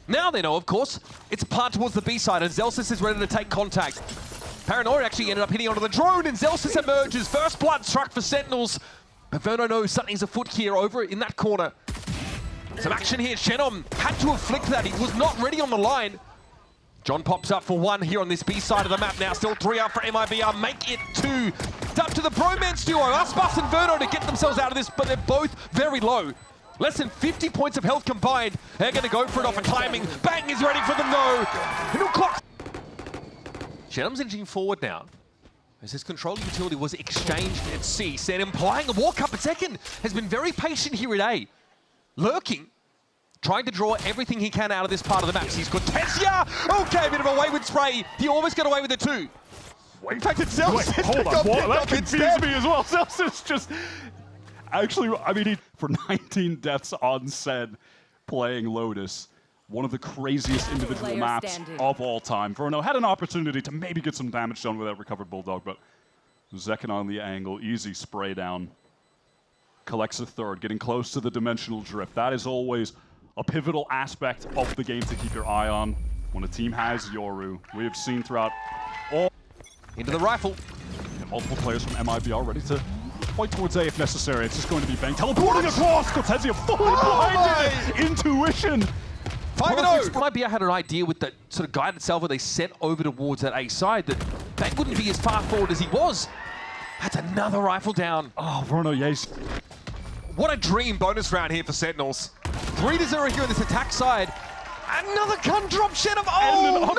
Now they know, of course, it's a part towards the B side, and Zelsis is ready to take contact. Paranoia actually ended up hitting onto the drone, and Zelsis emerges. First blood struck for Sentinels, but Verno knows something's afoot here over in that corner. Some action here. Shenom had to have flicked that. He was not ready on the line. John pops up for one here on this B side of the map now. Still 3 out for MIBR. Make it 2. It's up to the bromance duo, Aspas and Verno, to get themselves out of this, but they're both very low. Less than 50 points of health combined. They're going to go for it off a timing. Bang is ready for them though. Middle clock. Shenom's inching forward now, as his control utility was exchanged at C. SEN implying a walk up at second. Has been very patient here at A. Lurking. Trying to draw everything he can out of this part of the map. He's got Tessia! Okay, a bit of a wayward spray. He almost got away with it too. In fact, it's Zelsis. Hold on, what? That confused me as well. Zelsis just... Actually, I mean, for 19 deaths on SEN playing Lotus. One of the craziest individual maps of all time. Verno had an opportunity to maybe get some damage done with that recovered Bulldog, but Zekin on the angle, easy spray down. Collects a third, getting close to the dimensional drift. That is always a pivotal aspect of the game to keep your eye on when a team has Yoru. We have seen throughout all... Into the rifle. And multiple players from MIBR ready to fight towards A if necessary. It's just going to be Bang teleporting across. Cortezia fully blinded. Intuition. 5-0. MIBR had an idea with that sort of guided salvo they sent over towards that A side that Bang wouldn't be as far forward as he was. That's another rifle down. Oh, Verno, yes. What a dream bonus round here for Sentinels. 3-0 here on this attack side. Another gun drop Shenom. Oh,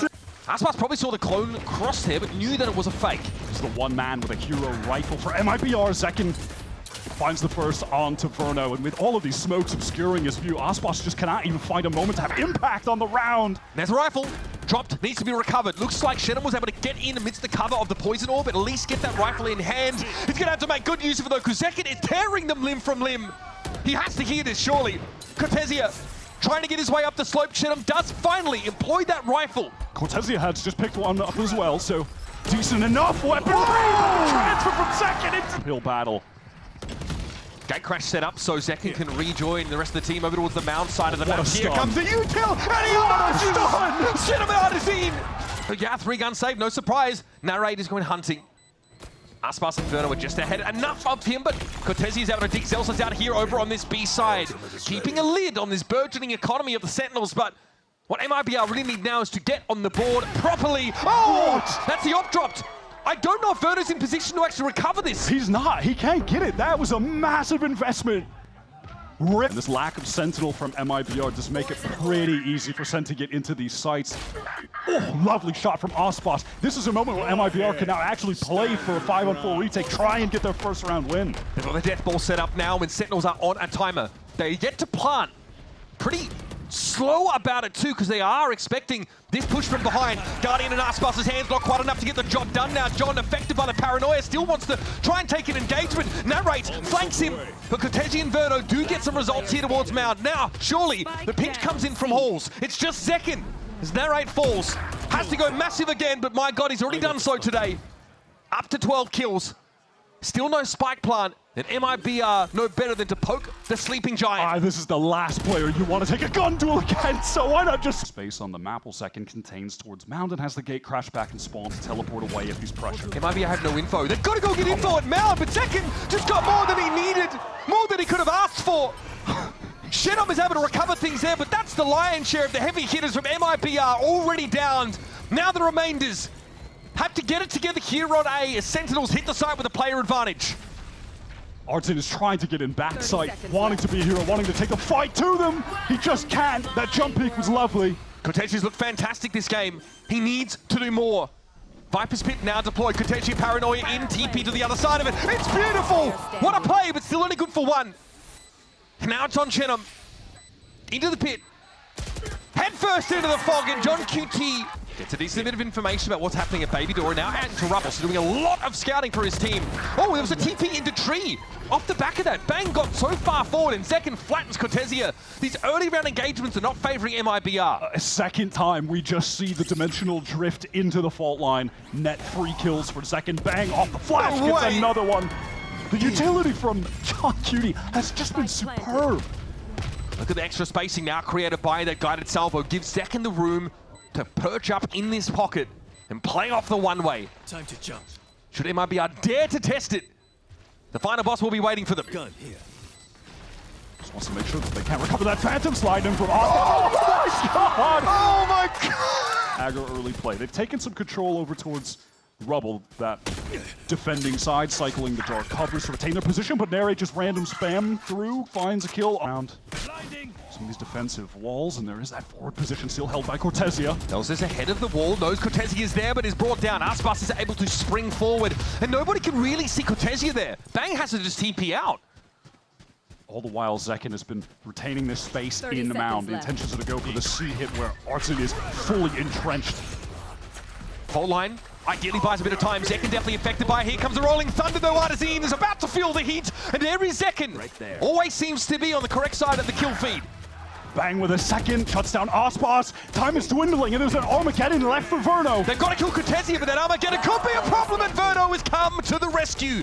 no! Aspas probably saw the clone cross here, but knew that it was a fake. It's the one man with a hero rifle for MIBR. Zekin finds the first onto Verno, and with all of these smokes obscuring his view, Aspas just cannot even find a moment to have impact on the round. There's a rifle. Dropped, needs to be recovered. Looks like Shenom was able to get in amidst the cover of the poison orb, at least get that rifle in hand. He's going to have to make good use of it though, because Zekin is tearing them limb from limb. He has to hear this, surely. Cortezia trying to get his way up the slope. Shenom does finally employ that rifle. Cortezia has just picked one up as well, so decent enough weapon. Transfer from Zekin into hill battle. Gate crash set up so Zekin can rejoin the rest of the team over towards the mound side of the map. Here stun. comes the util, and he almost shit him out of scene. But yeah, 3-gun save, no surprise. Narrate is going hunting. Aspas and Verno are just ahead. Enough of him, but Cortezia is able to dig Zelsis out here over on this B side. Keeping a lid on this burgeoning economy of the Sentinels, but what MIBR really need now is to get on the board properly. Oh, that's the op dropped. I don't know if Verno's in position to actually recover this. He's not. He can't get it. That was a massive investment. Rip. This lack of Sentinel from MIBR does make it pretty easy for SEN to get into these sites. Oh, lovely shot from Aspas. This is a moment where MIBR can now actually play for a 5-on-4 retake, try and get their first round win. They've got the death ball set up now when Sentinels are on a timer. They get to plant. Pretty slow about it too, because they are expecting this push from behind. Guardian and Aspas' hands not quite enough to get the job done now. John, affected by the paranoia, still wants to try and take an engagement. Narrate flanks him, but Cortezia and Verno do get some results here towards Mound. Now, surely, the pinch comes in from Halls. It's just Zekin as Narrate falls. Has to go massive again, but my God, he's already done so today. Up to 12 kills. Still no spike plant, and MIBR no better than to poke the sleeping giant. This is the last player you want to take a gun duel against, so why not just... Space on the map will Zekin contains towards Mound and has the gate crash back and spawn to teleport away if he's pressured. MIBR have no info. They've got to go get info at Mound, but Zekin just got more than he needed, more than he could have asked for. Shenom is able to recover things there, but that's the lion's share of the heavy hitters from MIBR already downed. Now the remainders have to get it together here on A as Sentinels hit the site with a player advantage. Artin is trying to get in backside, wanting to be a hero, wanting to take the fight to them. He just can't. That jump peek was lovely. Cortezia's looked fantastic this game. He needs to do more. Viper's Pit now deployed. Cortezia Paranoia in, TP to the other side of it. It's beautiful! What a play, but still only good for one. Now it's on Shenom. Into the pit. Head first into the fog, and John QT gets a decent bit of information about what's happening at Baby Door, now out into Rubble, so doing a lot of scouting for his team. Oh, there was a TP into Tree. Off the back of that, Bang got so far forward, and Zekin flattens Cortezia. These early round engagements are not favoring MIBR. A second time, we just see the dimensional drift into the fault line. Net 3 kills for Zekin. Bang off the flash, gets another one. The utility from John Cutie has just been superb. Look at the extra spacing now created by that guided salvo. Gives Second the room to perch up in this pocket and play off the one-way. Time to jump. Should MIBR dare to test it, the final boss will be waiting for them. Gun here. Just wants to make sure that they can't recover that Phantom slide in from Oscar. Oh my god! Oh my god! Aggro early play. They've taken some control over towards Rubble, that defending side, cycling the dark covers to retain their position, but Nere just random spam through, finds a kill around some of these defensive walls, and there is that forward position still held by Cortesia. Zelsis ahead of the wall, knows Cortesia is there, but is brought down. Aspas is able to spring forward, and nobody can really see Cortesia there. Bang has to just TP out. All the while, Zekin has been retaining this space in the mound. The intentions are to go for the C hit where Artzen is fully entrenched. Fault line ideally buys a bit of time. Zekin definitely affected by it. Here comes the rolling thunder though. Artezine is about to feel the heat, and there is Zekin. Right there. Always seems to be on the correct side of the kill feed. Bang with a second, shuts down Aspas. Time is dwindling, and there's an Armageddon left for Verno. They've got to kill Cortesia, but that Armageddon could be a problem, and Verno has come to the rescue.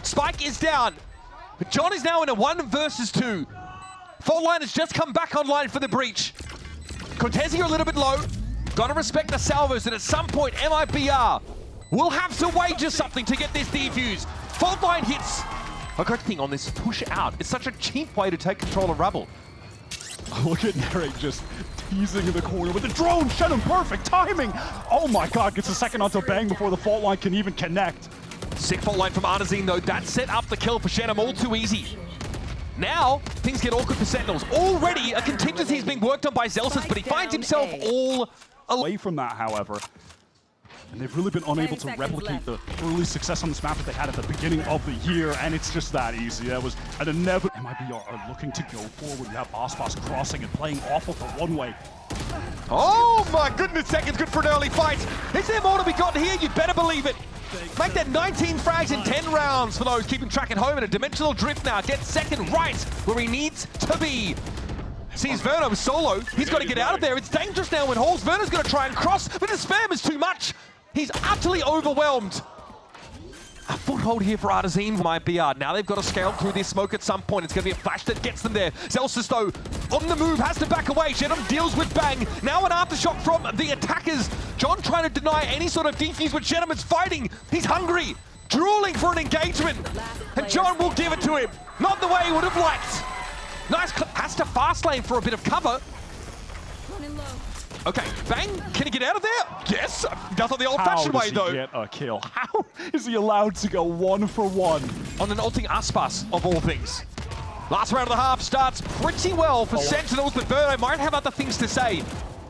Spike is down, but John is now in a 1 versus 2. Fault line has just come back online for the breach. Cortesia a little bit low. Got to respect the salvos, and at some point, MIBR will have to wager something to get this defuse. Fault line hits. A good thing on this push out. It's such a cheap way to take control of Rubble. Look at Nere just teasing in the corner with the drone. Shenum, perfect timing. Oh my god, gets a second onto Bang before the fault line can even connect. Sick fault line from Artezine though. That set up the kill for Shenum all too easy. Now, things get awkward for Sentinels. Already, a contingency is being worked on by Zelsis, but he finds himself all away from that, however. And they've really been unable to replicate the early success on this map that they had at the beginning of the year, and it's just that easy. That was an inevitable. MIBR are looking to go forward. We have Aspas crossing and playing off of the one-way. Oh my goodness, Second's good for an early fight. Is there more to be gotten here? You better believe it. Make that 19 frags in 10 rounds for those keeping track at home, and a dimensional drift now. Gets Second right where he needs to be. Sees Verno solo. He's got to get out of there. It's dangerous now when Halls. Verno's going to try and cross, but the spam is too much. He's utterly overwhelmed. A foothold here for Artezine. MIBR. Now they've got to scale through this smoke at some point. It's going to be a flash that gets them there. Zelsis, though, on the move, has to back away. Shenum deals with Bang. Now an aftershock from the attackers. John trying to deny any sort of defuse, but Shenum is fighting. He's hungry, drooling for an engagement. And John will give it to him. Not the way he would have liked. Nice, has to fast lane for a bit of cover. Okay, Bang, can he get out of there? Yes, does it the old-fashioned way, though. How does he get a kill? How is he allowed to go 1 for 1? On an ulting Aspas, of all things. Last round of the half starts pretty well for Sentinels, but Verno might have other things to say.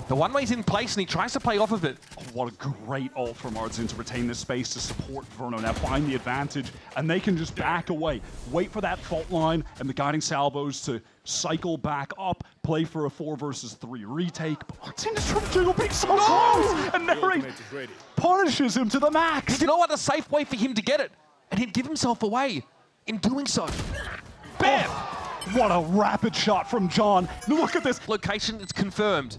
The one-way's in place, and he tries to play off of it. Oh, what a great ult from Artzen to retain this space to support Verno. Now find the advantage, and they can just back away. Wait for that fault line and the guiding salvos to cycle back up, play for a 4 versus 3 retake. But Artzen is trying to jiggle big so close, and Nere punishes him to the max. He did not want a safe way for him to get it, and he'd give himself away in doing so. Bam! Oh, what a rapid shot from John. Look at this. Location, it's confirmed.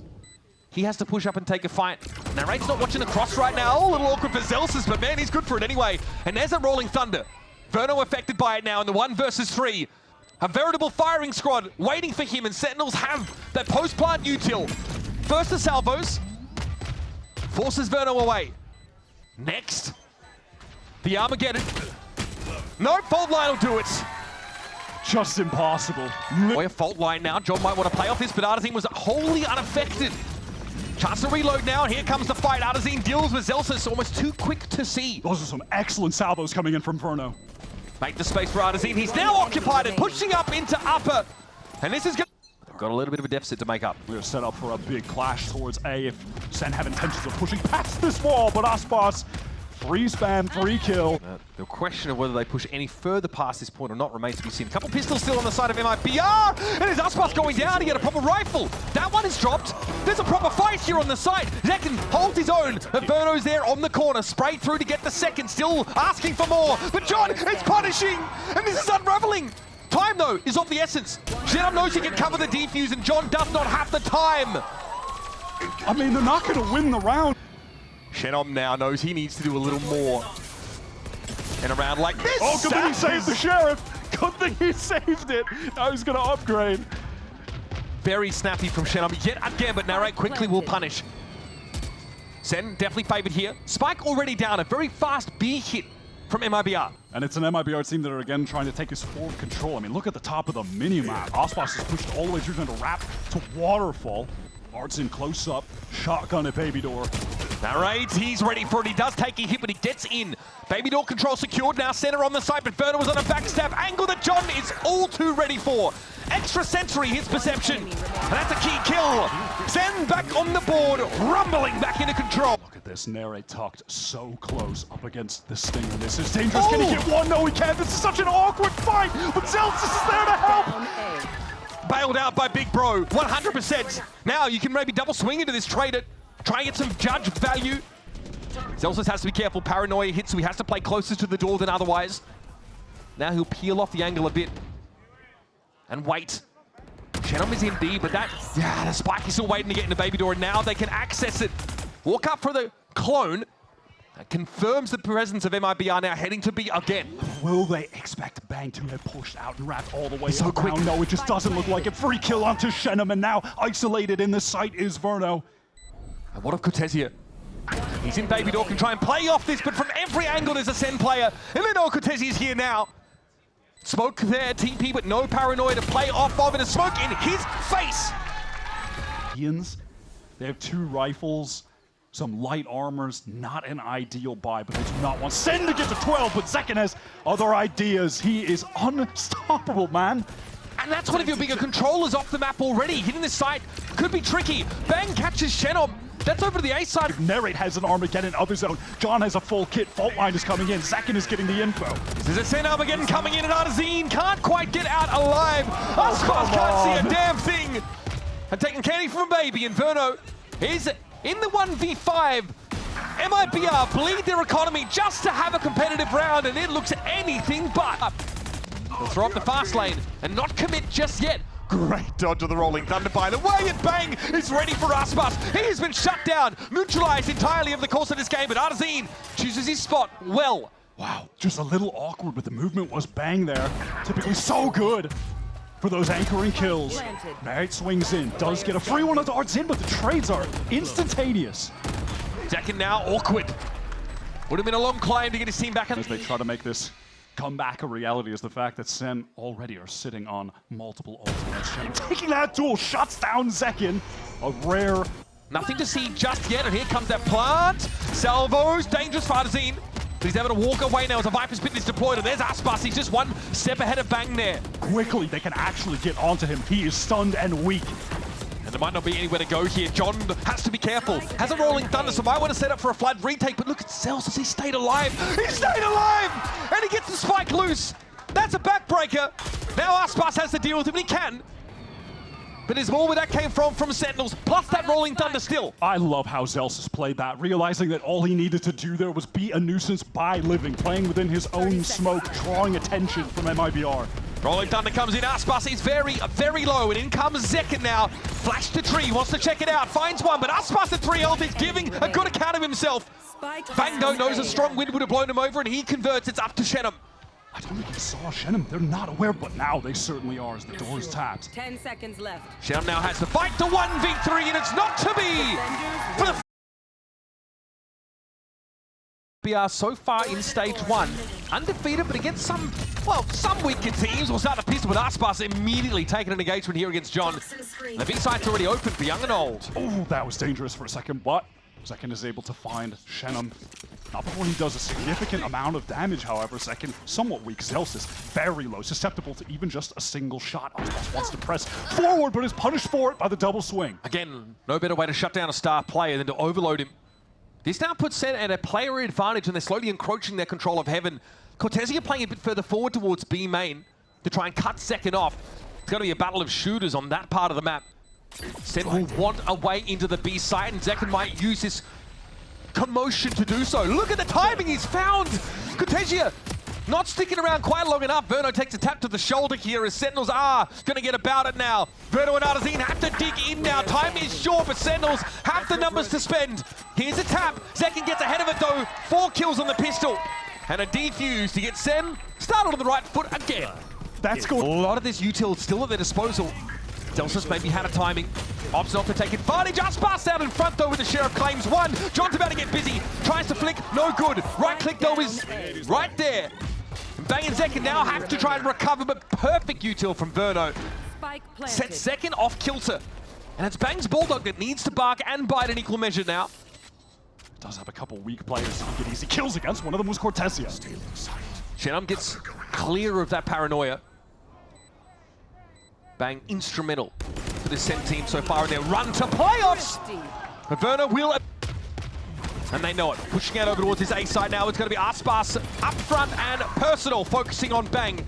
He has to push up and take a fight. Narrate's not watching the cross right now. A little awkward for Zelsis, but man, he's good for it anyway. And there's a rolling thunder. Verno affected by it now in the 1 versus 3. A veritable firing squad waiting for him, and Sentinels have that post-plant util. First the salvos. Forces Verno away. Next, the Armageddon. No, fault line will do it. Just impossible. Boy, a fault line now. John might want to play off this, but Artezine was wholly unaffected. Chance to reload now. Here comes the fight. Artezine deals with Zelsis, almost too quick to see. Those are some excellent salvos coming in from Verno. Make the space for Artezine. He's now occupied and pushing up into upper. And this is good. They've got a little bit of a deficit to make up. We're set up for a big clash towards A if Sen have intentions of pushing past this wall, but Aspas, 3 spam, 3 kill. The question of whether they push any further past this point or not remains to be seen. A couple pistols still on the side of MIBR, and his Aspas going down to get a proper rifle. That one is dropped. There's a proper fight here on the side. Zekin holds his own. Verno's there on the corner, sprayed through to get the second, still asking for more. But John is punishing, and this is unraveling. Time, though, is of the essence. Shenum knows he can cover the defuse, and John does not have the time. I mean, they're not going to win the round. Shenum now knows he needs to do a little more. In a round like this. Oh, good thing he saved the Sheriff. Good thing he saved it. Now he's going to upgrade. Very snappy from Shen yet again, but Narrate quickly will punish. Sen definitely favored here. Spike already down, a very fast B hit from MIBR. And it's an MIBR team that are again trying to take his forward control. I mean, look at the top of the mini-map. Ospas is pushed all the way through, trying to wrap to Waterfall. Art's in close up, shotgun at Baby Door. Narrate, he's ready for it. He does take a hit, but he gets in. Baby Door control secured, now center on the side, but Verno was on a backstab angle that John is all too ready for. Extra sensory, his perception, and that's a key kill. Sen back on the board, rumbling back into control. Look at this, Narrate tucked so close up against the Stinger. This is dangerous. Can he get one? No, he can't. This is such an awkward fight, but Zelsis is there to help. Bailed out by Big Bro, 100%. Now you can maybe double swing into this trade it. Try and get some judge value. Zelsis has to be careful. Paranoia hits, so he has to play closer to the door than otherwise. Now he'll peel off the angle a bit. And wait. Shenom is in B, but the spike is still waiting to get into Baby Door, and now they can access it. Walk up for the clone. That confirms the presence of MIBR now heading to B again. Will they expect Bang to have pushed out and wrapped all the way so around? quick. No, it just doesn't look like it. Free kill onto Shenum, and now isolated in the site is Verno. And what of Cortesia? He's in Baby Door, can try and play off this, but from every angle there's a Sen player. And then Cortesia is here now. Smoke there, TP, but no Paranoia to play off of, and a smoke in his face. They have 2 rifles, some light armors, not an ideal buy, but they do not want Sen to get to 12, but Zekin has other ideas. He is unstoppable, man. And that's one of your bigger controllers off the map already. Hitting this site could be tricky. Bang catches Shenom. That's over to the A side. Narrate has an Armageddon of his own. John has a full kit. Fault line is coming in. Zekin is getting the info. There's a Sen Armageddon coming in, and Artazine can't quite get out alive. Ospas can't see a damn thing. And taking candy from Baby, and Verno is in the 1v5. MIBR bleed their economy just to have a competitive round, and it looks anything but. They'll throw up the fast lane and not commit just yet. Great dodge of the Rolling Thunder by the way, and Bang is ready for Aspas. He has been shut down, neutralized entirely over the course of this game, but Artazine chooses his spot well. Wow, just a little awkward, but the movement was Bang there. Typically so good for those anchoring kills. Narrate swings in, does get a free one of the darts in, but the trades are instantaneous. Zekin now awkward. Would have been a long climb to get his team back. As they try to make this comeback a reality is the fact that Sen already are sitting on multiple ultimates. Taking that duel, shuts down Zekin. A rare. Nothing to see just yet, and here comes that plant. Salvos, dangerous for Artazine. But he's able to walk away now as a Viper's Pit is deployed, and there's Aspas. He's just one step ahead of Bang there. Quickly, they can actually get onto him. He is stunned and weak. And there might not be anywhere to go here. John has to be careful. Has a Rolling Thunder, so might want to set up for a flood retake, but look at Celsius, he stayed alive. He stayed alive! And he gets the spike loose. That's a backbreaker. Now Aspas has to deal with him, and he can. But there's more where that came from Sentinels, plus that Rolling Thunder still. I love how Zelsis played that, realizing that all he needed to do there was be a nuisance by living, playing within his own smoke, drawing attention from MIBR. Rolling Thunder comes in, Aspas is very, very low, and in comes Zekin now. Flash to tree, wants to check it out, finds one, but Aspas at 3 health is giving a good account of himself. Bango knows a strong wind would have blown him over, and he converts, it's up to Shenom. I don't think he saw Shenum. They're not aware, but now they certainly are as the door is tapped. 10 seconds left. Shenom now has to fight to 1v3, and it's not to be for the MIBR so far in stage 1. Undefeated, but against some weaker teams. We'll start the pistol with Aspas immediately taking an engagement here against John. The B site's already open for young and old. Oh, that was dangerous for a second, but Zekin is able to find Shenum. Not before he does a significant amount of damage, however. Zekin, somewhat weak. Zelsis, very low, susceptible to even just a single shot. Aspas wants to press forward, but is punished for it by the double swing. Again, no better way to shut down a star player than to overload him. This now puts Sen at a player advantage, and they're slowly encroaching their control of Heaven. Cortesia playing a bit further forward towards B main to try and cut Zekin off. It's going to be a battle of shooters on that part of the map. Sen will want a way into the B site, and Zekin might use this commotion to do so. Look at the timing he's found! Cortesia not sticking around quite long enough. Verno takes a tap to the shoulder here as Sentinels are going to get about it now. Verno and Artazine have to dig in now. Time is short, but Sentinels have the numbers to spend. Here's a tap. Zekin gets ahead of it though. 4 kills on the pistol. And a defuse to get Sen started on the right foot again. That's good. A lot of this util still at their disposal. Delsus maybe had a timing. Opts not to take advantage. Aspas out in front though with the Sheriff claims one. John's about to get busy. Tries to flick. No good. Right click though is right there. And Bang and Zekin now have to try and recover, but perfect util from Verno. Sets Zekin off kilter. And it's Bang's Bulldog that needs to bark and bite in equal measure now. Does have a couple weak players he can get easy kills against. One of them was Cortesia. Shenum gets clear of that paranoia. Bang instrumental for this SEN team so far in their run to playoffs. But Verno will, and they know it. Pushing out over towards his A side now. It's going to be Aspas up front and Personal focusing on Bang.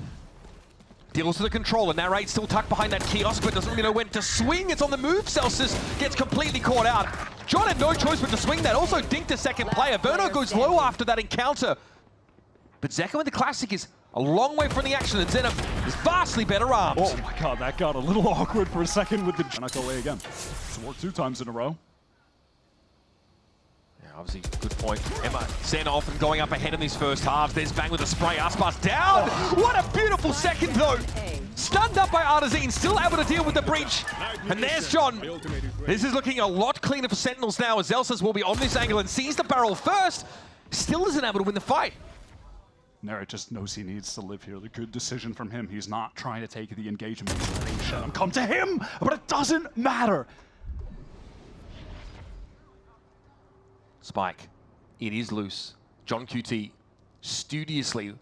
Deals with the controller. Narrate still tucked behind that kiosk, but doesn't really know when to swing. It's on the move. Celsius gets completely caught out. John had no choice but to swing that. Also dinked a second player. Verno goes low after that encounter. But Zekin with the classic is a long way from the action, and Zenom is vastly better armed. Oh my god, that got a little awkward for a second with the Janak away again. It's worked 2 times in a row. Yeah, obviously, good point. Emma Sen often going up ahead in these first halves. There's Bang with the spray. Aspas down. What a beautiful second, though. Stunned up by Artazine, still able to deal with the breach. And there's John. This is looking a lot cleaner for Sentinels now, as Zelsas will be on this angle and sees the barrel first. Still isn't able to win the fight. Narrate just knows he needs to live here. The good decision from him. He's not trying to take the engagement. He's letting Shenum come to him, but it doesn't matter. Spike. It is loose. John QT studiously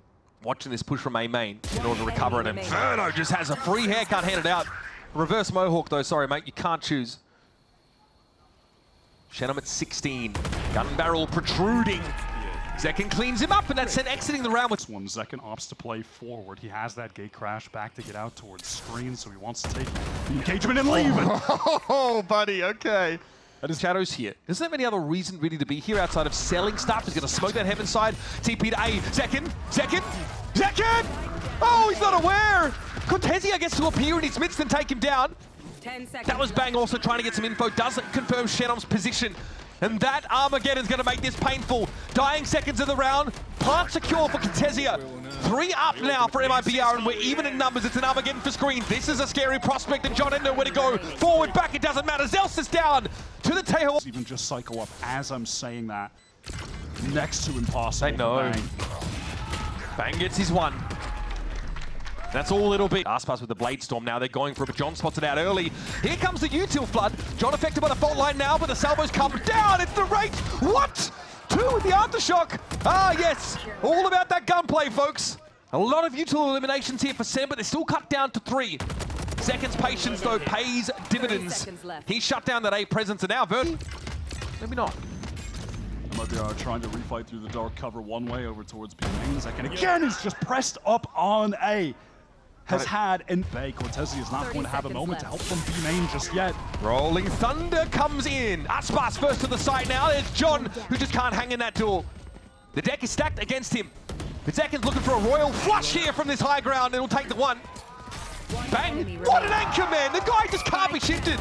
watching this push from A main in order to recover it. And Verno just has a free haircut handed out. Reverse Mohawk though, sorry mate, you can't choose. Shenum at 16. Gun barrel protruding. Zekin cleans him up, and that's Sen exiting the round with one. Zekin opts to play forward. He has that gate crash back to get out towards screen, so he wants to take the engagement and leave it. Oh, buddy, okay. That is Shadows here. Doesn't have any other reason really to be here outside of selling stuff. He's going to smoke that heaven side. TP to A. Zekin! Oh, he's not aware! Cortesia gets to appear in his midst and take him down. 10 seconds that was Bang also trying to get some info. Doesn't confirm Shenom's position. And that Armageddon's going to make this painful. Dying seconds of the round. Plant secure for Cortesia. 3 up now for MIBR, and we're even in numbers. It's an Armageddon for screen. This is a scary prospect, and John didn't know where to go. Forward, back, it doesn't matter. Zels is down to the tail. Even just cycle up as I'm saying that. Next to impossible. They know. Bang gets his one. That's all it'll be. Aspas with the Blade Storm now. They're going for it, but John spots it out early. Here comes the util flood. John affected by the fault line now, but the salvos come down. It's the rate. What? 2 with the aftershock. Ah, yes. All about that gunplay, folks. A lot of util eliminations here for Sen, but they're still cut down to 3. Seconds patience, though, pays dividends. He shut down that A presence, and now Vert. Maybe not. MIBR trying to refight through the dark cover one way over towards B main. Zekin again is just pressed up on A. Has had, and Cortesia is not going to have a moment to help from B main just yet. Rolling Thunder comes in. Aspas first to the side now. There's John, who just can't hang in that duel. The deck is stacked against him. But Zekin's looking for a royal flush here from this high ground. It'll take the one. Bang! What an anchor, man! The guy just can't be shifted.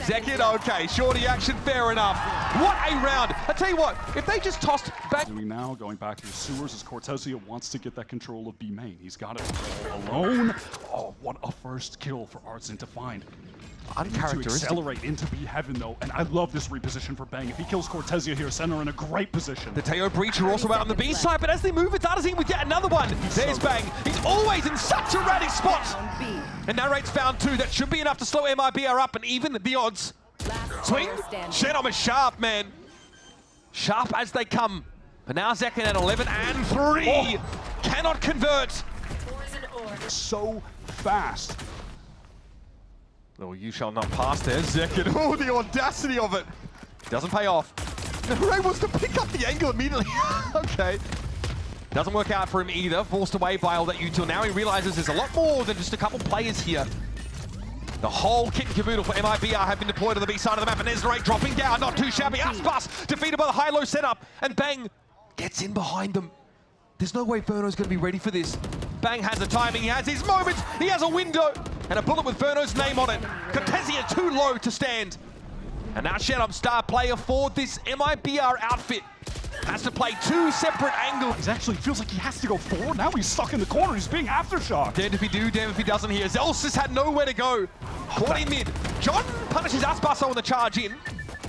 Zekin, okay, shorty action, fair enough. What a round. I tell you what, if they just tossed back. Doing now, going back through sewers as Cortesia wants to get that control of B main. He's got it all alone. Oh, what a first kill for Artsin to find. Uncharacteristic. To accelerate into B heaven though, and I love this reposition for Bang. If he kills Cortesia here, Sen are in a great position. The Teo Breach are also out on the B side, but as they move, it's Artazine with yet another one. There's Bang. He's always in such a erratic spot. And Narrate's found 2. That should be enough to slow MIBR up and even the odds. Swing. Shenom is sharp, man. Sharp as they come. But now Zekin at 11 and 3. Oh. Cannot convert. So fast. Oh, you shall not pass there, Zekin. Oh, the audacity of it. Doesn't pay off. Ray wants to pick up the angle immediately. Okay. Doesn't work out for him either. Forced away by all that util. Now he realizes there's a lot more than just a couple players here. The whole kit and caboodle for MIBR have been deployed to the B side of the map, and there's the rate dropping down. Not too shabby. Aspas defeated by the high-low setup, and Bang gets in behind them. There's no way Verno's going to be ready for this. Bang has the timing, he has his moment, he has a window, and a bullet with Verno's name on it. Cortesia too low to stand. And now Shenom, star player for this MIBR outfit. has to play two separate angles. He actually feels like he has to go forward. Now he's stuck in the corner. He's being aftershocked. Damned if he do, damned if he doesn't here. Zelsis had nowhere to go. Caught in mid. John punishes Aspaso on the charge in.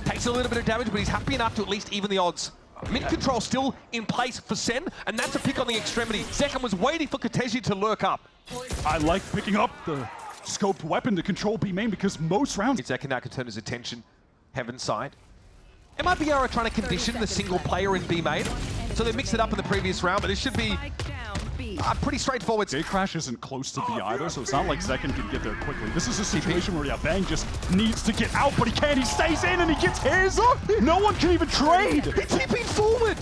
Takes a little bit of damage, but he's happy enough to at least even the odds. Mid control still in place for Sen, and that's a pick on the extremity. Second was waiting for Cortesi to lurk up. I like picking up the scoped weapon to control B main because most rounds... Zekin now can turn his attention heaven side. MIBR are trying to condition the single player in B main, so they mixed it up in the previous round, but this should be pretty straightforward. J-Crash isn't close to B either, so it's not like Zekin can get there quickly. This is a situation where, yeah, Bang just needs to get out, but he can't. He stays in and he gets his. No one can even trade. He TP'd forward.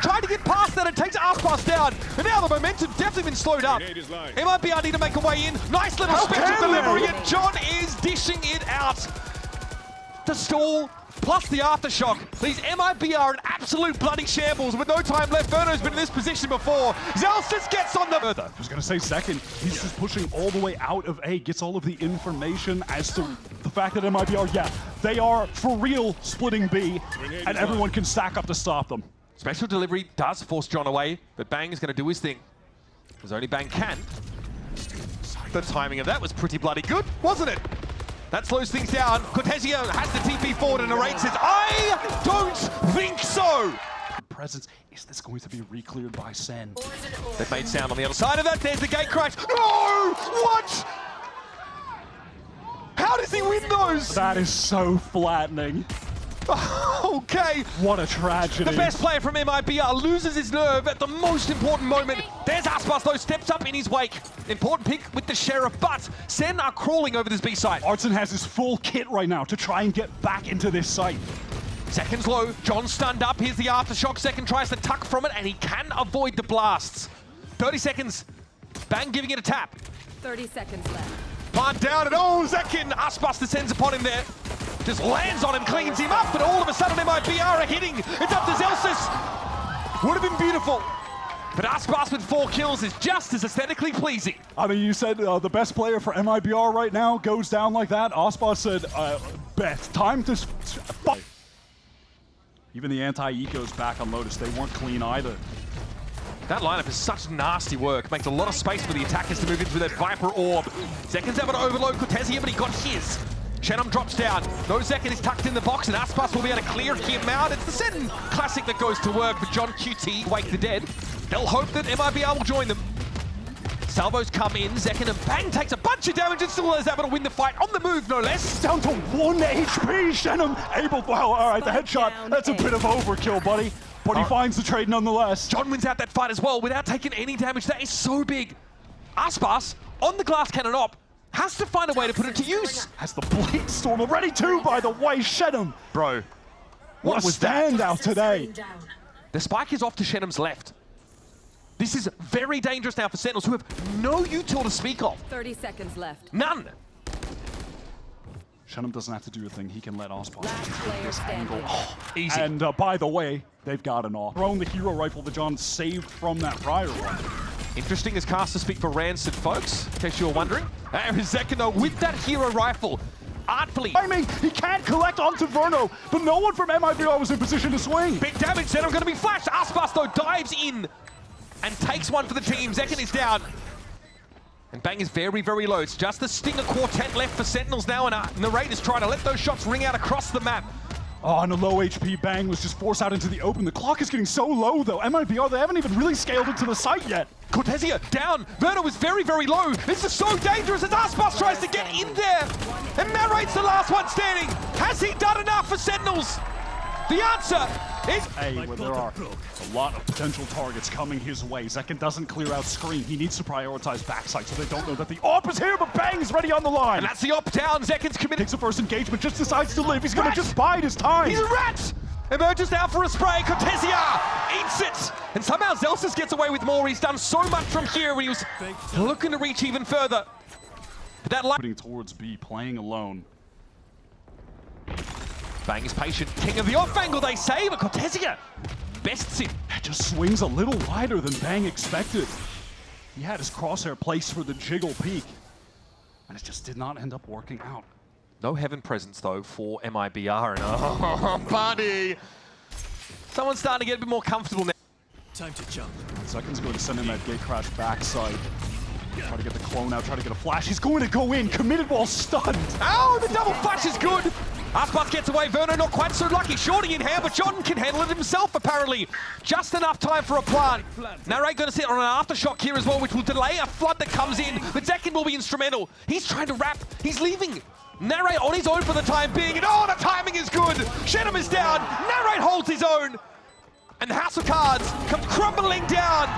Trying to get past that, it takes Aspas down. And now the momentum definitely been slowed up. MIBR need to make a way in. Nice little spectral delivery, and John is dishing it out. The stall plus the aftershock leaves MIBR in absolute bloody shambles with no time left. Verno's been in this position before. Zelsis gets on the further. I was going to say second. He's just pushing all the way out of A, gets all of the information as to the fact that MIBR, yeah, they are for real splitting B, and everyone can stack up to stop them. Special delivery does force John away, but Bang is going to do his thing, as only Bang can. The timing of that was pretty bloody good, wasn't it? That slows things down. Cortesio has the TP forward and narrates it. I don't think so! Presence, is this going to be re-cleared by Sen? They've made sound on the other side of that. There's the gate crash. No! What? How does he win those? That is so flattening. Okay. What a tragedy. The best player from MIBR loses his nerve at the most important moment. There's Aspas though, steps up in his wake. Important pick with the Sheriff, but Sen are crawling over this B site. Artson has his full kit right now to try and get back into this site. Seconds low, John stunned up. Here's the aftershock. Second tries to tuck from it, and he can avoid the blasts. 30 seconds. Bang giving it a tap. 30 seconds left. Plant down, and oh, Zekin! Aspas descends upon him there. Just lands on him, cleans him up, but all of a sudden MIBR are hitting. It's up to Zelsis. Would have been beautiful. But Aspas with 4 kills is just as aesthetically pleasing. I mean, you said the best player for MIBR right now goes down like that. Aspas said, best time to... Even the anti-ecos back on Lotus, they weren't clean either. That lineup is such nasty work. Makes a lot of space for the attackers to move into that Viper Orb. Zekin's able to overload Cortesi, but he got his. Shenum drops down. No Zekin is tucked in the box, and Aspas will be able to clear him out. It's the Sen classic that goes to work for John QT, Wake the Dead. They'll hope that MIBR will join them. Salvos come in, Zekin and Bang takes a bunch of damage and still is able to win the fight on the move, no less. Down to 1 HP, Shenum able, well, all right, the headshot, that's a bit of overkill, buddy. But he finds the trade nonetheless. John wins out that fight as well without taking any damage. That is so big. Aspas, on the glass cannon op, has to find a way to put it to use. Has the Blade Storm already too, by the way, Shenum. Bro, what a standout today. The spike is off to Shenum's left. This is very dangerous now for Sentinels, who have no util to speak of. 30 seconds left. None. Shenum doesn't have to do a thing. He can let Aspas Player this angle. standing. Easy. And by the way, they've got an off. Throwing the hero rifle that John saved from that prior one. Interesting as casters speak for Rancid, folks, in case you were wondering. Zekin, though, with that hero rifle, artfully. I mean, he can't collect onto Verno, but no one from MIBR was in position to swing. Big damage, Zekin going to be flashed. Aspas, though, dives in and takes one for the team. Zekin is down. And Bang is very, very low. It's just the Stinger Quartet left for Sentinels now, and Narrate is trying to let those shots ring out across the map. Oh, and a low HP Bang was just forced out into the open. The clock is getting so low, though. MIBR, they haven't even really scaled into the site yet. Cortesia down. Verno is very, very low. This is so dangerous as Aspas tries to get in there. And Narrate's the last one standing. Has he done enough for Sentinels? The answer is... Hey, where there are a lot of potential targets coming his way. Zekin doesn't clear out screen. He needs to prioritize backside so they don't know that the AWP is here, but Bang's ready on the line. And that's the AWP down. Zekin's committed. Takes the first engagement, just decides to live. He's going to just bide his time. He's a rat! Emerges now for a spray. Cortesia eats it. And somehow Zelsis gets away with more. He's done so much from here when he was looking to reach even further. But that putting towards B, playing alone. Bang is patient. King of the off angle, they say, but Cortesia bests him. Just swings a little wider than Bang expected. He had his crosshair placed for the jiggle peak, and it just did not end up working out. No heaven presence, though, for MIBR. And oh, buddy. Someone's starting to get a bit more comfortable now. Time to jump. Seconds going to send in that gate crash backside. Try to get the clone out, try to get a flash. He's going to go in, committed while stunned. Oh, the double flash is good. Aspas gets away, Verno not quite so lucky. Shorty in hand, but John can handle it himself apparently. Just enough time for a plant. Narrate going to sit on an aftershock here as well, which will delay a flood that comes in, but Zekin will be instrumental. He's trying to wrap, he's leaving. Narrate on his own for the time being, and oh, the timing is good. Shenham is down, Narrate holds his own. And the House of Cards come crumbling down.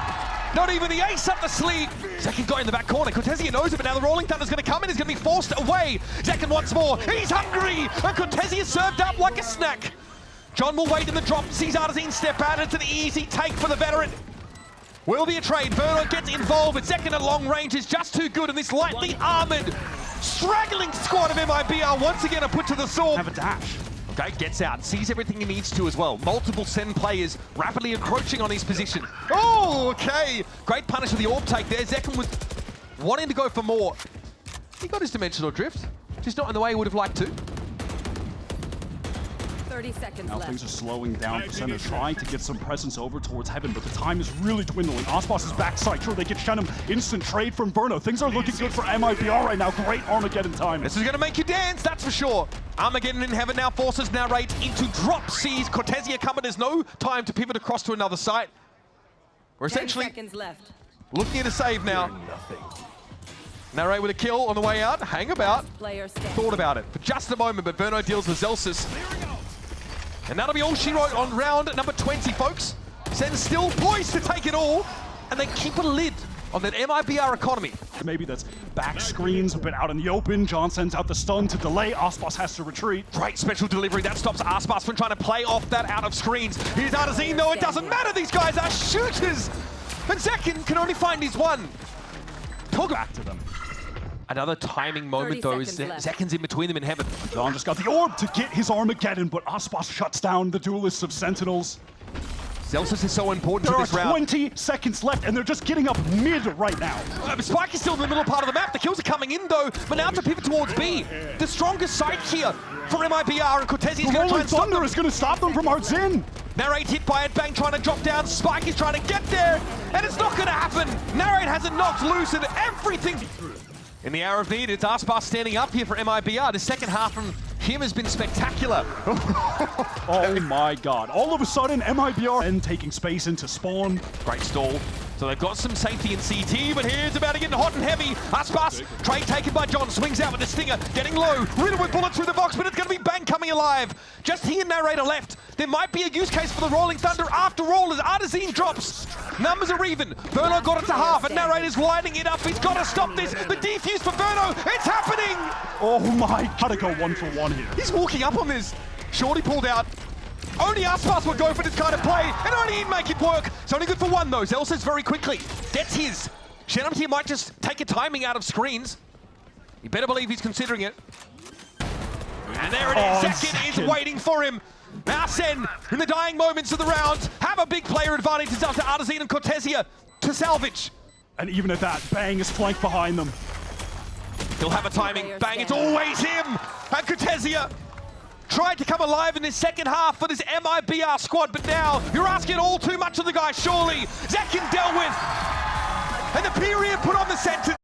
Not even the ace up the sleeve. Zekin got in the back corner. Cortesia knows it, but now the Rolling Thunder's going to come in. He's going to be forced away. Zekin once more. He's hungry. And Cortesia served up like a snack. John will wait in the drop. Sees Artazine step out. It's an easy take for the veteran. Will be a trade. Verno gets involved, but Zekin at long range is just too good. And this lightly armored, straggling squad of MIBR once again are put to the sword. Have a dash. Okay, gets out, sees everything he needs to as well. Multiple SEN players rapidly encroaching on his position. Oh, okay. Great punish with the orb take there. Zekin was wanting to go for more. He got his dimensional drift, just not in the way he would have liked to. 30 seconds Now left. things are slowing down for Sentinels, trying to get some presence over towards heaven, but the time is really dwindling. Aspas' backside, sure, they get Shenham. Instant trade from Verno. Things are looking good for MIBR right now. Great Armageddon time. This is going to make you dance, that's for sure. Armageddon in heaven now forces Narrate into drop. Sees Cortesia coming. There's no time to pivot across to another site. We're 10 essentially seconds left. looking at a save now. Narrate with a kill on the way out. Hang about. Player standing. Thought about it for just a moment, but Verno deals with Zelsis. And that'll be all she wrote on round number 20, folks. Sen still poised to take it all, and they keep a lid on that MIBR economy. Maybe that's back screens, but out in the open. John sends out the stun to delay. Aspas has to retreat. Great special delivery. That stops Aspas from trying to play off that out of screens. Here's Artazine, though. It doesn't matter. These guys are shooters. And Zekin can only find his one. Talk back to them. Another timing moment, though, is Zekin's in between them in heaven. John just got the orb to get his Armageddon, but Aspas shuts down the duelists of Sentinels. Zelsis is so important There to are this round. 20 seconds left, and they're just getting up mid right now. Spike is still in the middle part of the map. The kills are coming in, though, but now to pivot towards B. The strongest side here for MIBR, and Cortesia is The going to try Rolling and stop Thunder them. is going to stop them from Artzin. Narrate hit by Headbang trying to drop down. Spike is trying to get there, and it's not going to happen. Narrate has it knocked loose, and everything. In the hour of need, it's Aspas standing up here for MIBR. The second half from him has been spectacular. Oh my god. All of a sudden, MIBR and taking space into spawn. Great stall. So they've got some safety in CT, but here's about to get hot and heavy. Aspas, trade taken by John, swings out with the stinger, getting low, riddled with bullets through the box, but it's going to be Bang coming alive. Just he and Narrator left. There might be a use case for the Rolling Thunder after all as Artazine drops. Numbers are even. Verno got it to half, and Narrator's lining it up. He's got to stop this. The defuse for Verno, it's happening! Oh my, gotta go 1-for-1 here. He's walking up on this. Shorty pulled out. Only Aspas would go for this kind of play, and only he'd make it work. It's only good for one, though. Zelsis very quickly gets his. Shenham here might just take a timing out of screens. You better believe he's considering it. And there it is. Zekin is waiting for him. Now Sen, in the dying moments of the round, have a big player advantage. It's up to Artazine and Cortesia to salvage. And even at that, Bang is flanked behind them. He'll have a timing. Bang, it's always him. And Cortesia tried to come alive in this second half for this MIBR squad, but now you're asking all too much of the guy, surely. Zekin dealt with. And the period put on the Sentinels.